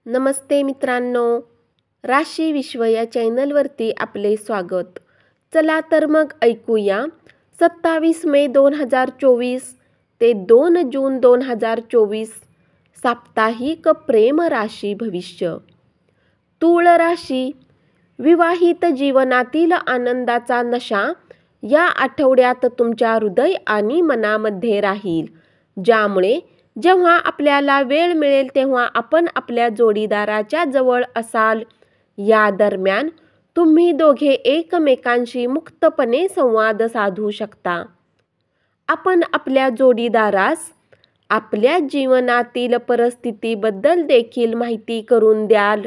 नमस्ते मित्रांनो, राशी विश्व या चॅनलवरती आपले स्वागत. चला तर मग ऐकूया 27 मे 2024 ते 2 जून 2024 साप्ताहिक प्रेम राशी भविष्य. तूळ राशी. विवाहित जीवनातील आनंदाचा नशा या आठवड्यात तुमच्या हृदय आणि मनामध्ये राहील, ज्यामुळे जेव्हा आपल्याला वेळ मिळेल तेव्हा आपण आपल्या जोडीदाराच्या जवळ असाल. या दरम्यान तुम्ही दोघे एकमेकांशी मुक्तपणे संवाद साधू शकता. आपण आपल्या जोडीदारास आपल्या जीवनातील परिस्थितीबद्दल देखील माहिती करून द्याल.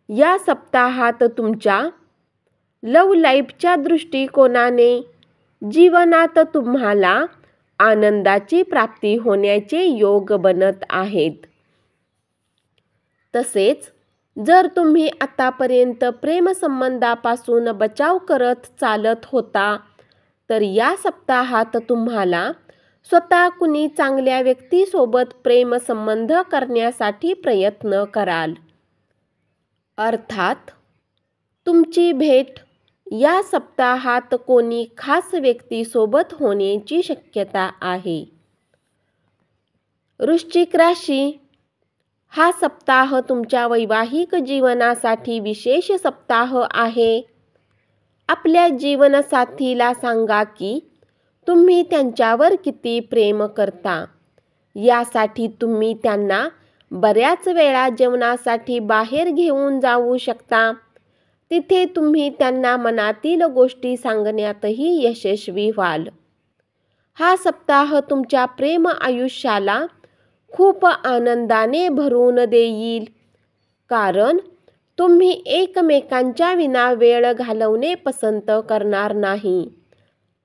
या सप्ताहात तुमच्या लव्ह लाईफच्या दृष्टिकोनाने जीवनात तुम्हाला आनंदाची प्राप्ती होण्याचे योग बनत आहेत. तसेच जर तुम्ही आतापर्यंत प्रेमसंबंधापासून बचाव करत चालत होता तर या सप्ताहात तुम्हाला स्वतः कुणी चांगल्या व्यक्तीसोबत प्रेमसंबंध करण्यासाठी प्रयत्न कराल. अर्थात तुमची भेट या सप्ताहात कोणी खास व्यक्तीसोबत होण्याची शक्यता आहे. वृश्चिक राशी. हा सप्ताह तुमच्या वैवाहिक जीवनासाठी विशेष सप्ताह आहे. आपल्या जीवनसाथीला सांगा की तुम्ही त्यांच्यावर किती प्रेम करता. यासाठी तुम्ही त्यांना बऱ्याच वेळा जेवणासाठी बाहेर घेऊन जाऊ शकता. तिथे तुम्ही त्यांना मनातील गोष्टी सांगण्यातही यशस्वी व्हाल. हा सप्ताह तुमच्या प्रेम आयुष्याला खूप आनंदाने भरून देईल, कारण तुम्ही एकमेकांच्या विना वेळ घालवणे पसंत करणार नाही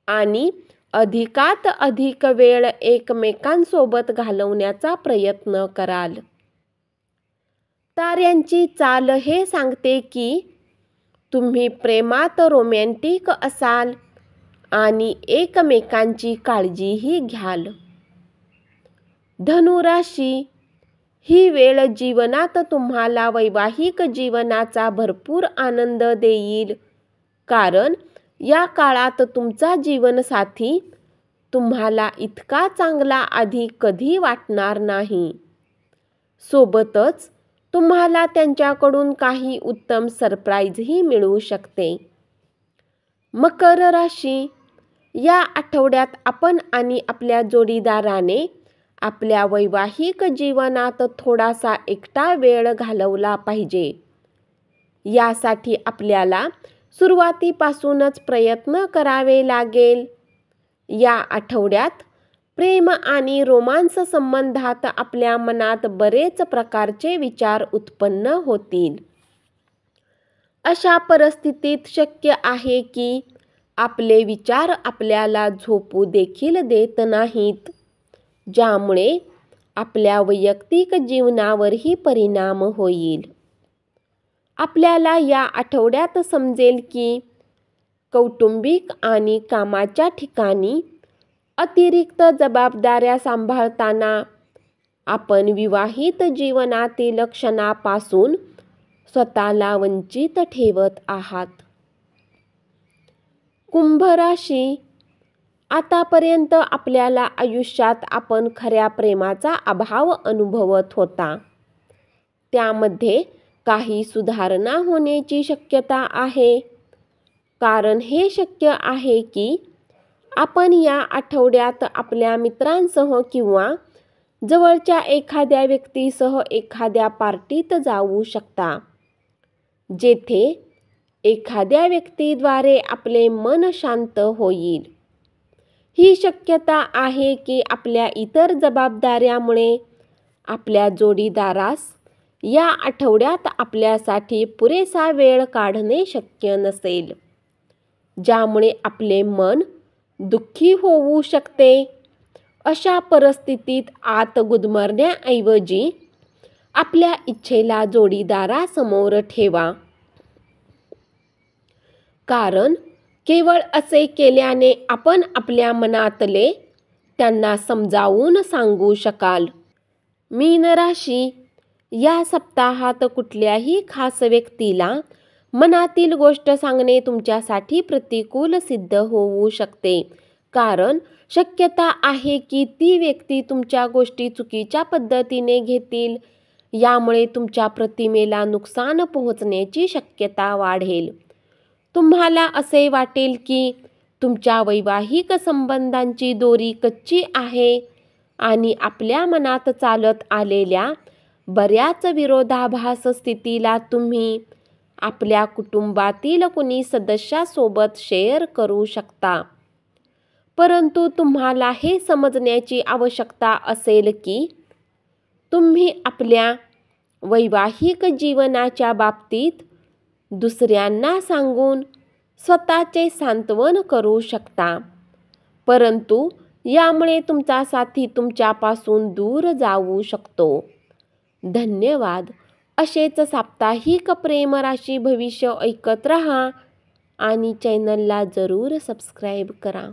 आणि अधिकात अधिक वेळ एकमेकांसोबत घालवण्याचा प्रयत्न कराल. ताऱ्यांची चाल हे सांगते की तुम्ही प्रेमात रोमॅन्टिक असाल आणि एकमेकांची काळजीही घ्याल. धनु राशी. ही वेळ जीवनात तुम्हाला वैवाहिक जीवनाचा भरपूर आनंद देईल, कारण या काळात तुमचा जीवनसाथी तुम्हाला इतका चांगला आधी कधी वाटणार नाही. सोबतच तुम्हाला त्यांच्याकडून काही उत्तम सरप्राईजही मिळू शकते. मकर राशी. या आठवड्यात आपण आणि आपल्या जोडीदाराने आपल्या वैवाहिक जीवनात थोडासा एकटा वेळ घालवला पाहिजे. यासाठी आपल्याला सुरुवातीपासूनच प्रयत्न करावे लागेल. या आठवड्यात प्रेम आणि रोमांस संबंधात आपल्या मनात बरेच प्रकारचे विचार उत्पन्न होतील. अशा परिस्थितीत शक्य आहे की आपले विचार आपल्याला झोपू देखील देत नाहीत, ज्यामुळे आपल्या वैयक्तिक जीवनावरही परिणाम होईल. आपल्याला या आठवड्यात समजेल की कौटुंबिक आणि कामाच्या ठिकाणी अतिरिक्त जबाबदाऱ्या सांभाळताना आपण विवाहित जीवनातील क्षणापासून स्वतःला वंचित ठेवत आहात. कुंभ राशी. आतापर्यंत आपल्याला आयुष्यात आपण खऱ्या प्रेमाचा अभाव अनुभवत होता. त्यामध्ये काही सुधारणा होण्याची शक्यता आहे, कारण हे शक्य आहे की आपण या आठवड्यात आपल्या मित्रांसह किंवा जवळच्या एखाद्या व्यक्तीसह एखाद्या पार्टीत जाऊ शकता, जेथे एखाद्या व्यक्तीद्वारे आपले मन शांत होईल. ही शक्यता आहे की आपल्या इतर जबाबदाऱ्यामुळे आपल्या जोडीदारास या आठवड्यात आपल्यासाठी पुरेसा वेळ काढणे शक्य नसेल, ज्यामुळे आपले मन दुःखी होऊ शकते. अशा परिस्थितीत आत गुदमरण्याऐवजी आपल्या इच्छेला जोडीदारासमोर ठेवा, कारण केवळ असे केल्याने आपण आपल्या मनातले त्यांना समजावून सांगू शकाल. मीन राशी. या सप्ताहात कुठल्याही खास व्यक्तीला मनातील गोष्ट सांगणे तुमच्यासाठी प्रतिकूल सिद्ध होऊ शकते, कारण शक्यता आहे की ती व्यक्ती तुमच्या गोष्टी चुकीच्या पद्धतीने घेतील. यामुळे तुमच्या प्रतिमेला नुकसान पोहोचण्याची शक्यता वाढेल. तुम्हाला असे वाटेल की तुमच्या वैवाहिक संबंधांची दोरी कच्ची आहे आणि आपल्या मनात चालत आलेल्या बऱ्याच विरोधाभास स्थितीला तुम्ही आपल्या कुटुंबातील कुणी सदस्यासोबत शेअर करू शकता. परंतु तुम्हाला हे समजण्याची आवश्यकता असेल की तुम्ही आपल्या वैवाहिक जीवनाच्या बाबतीत दुसऱ्यांना सांगून स्वतःचे सांत्वन करू शकता, परंतु यामुळे तुमचा साथी तुमच्यापासून दूर जाऊ शकतो. धन्यवाद. असेच साप्ताहिक प्रेम राशी भविष्य ऐकत रहा आणि चॅनलला जरूर सबस्क्राईब करा.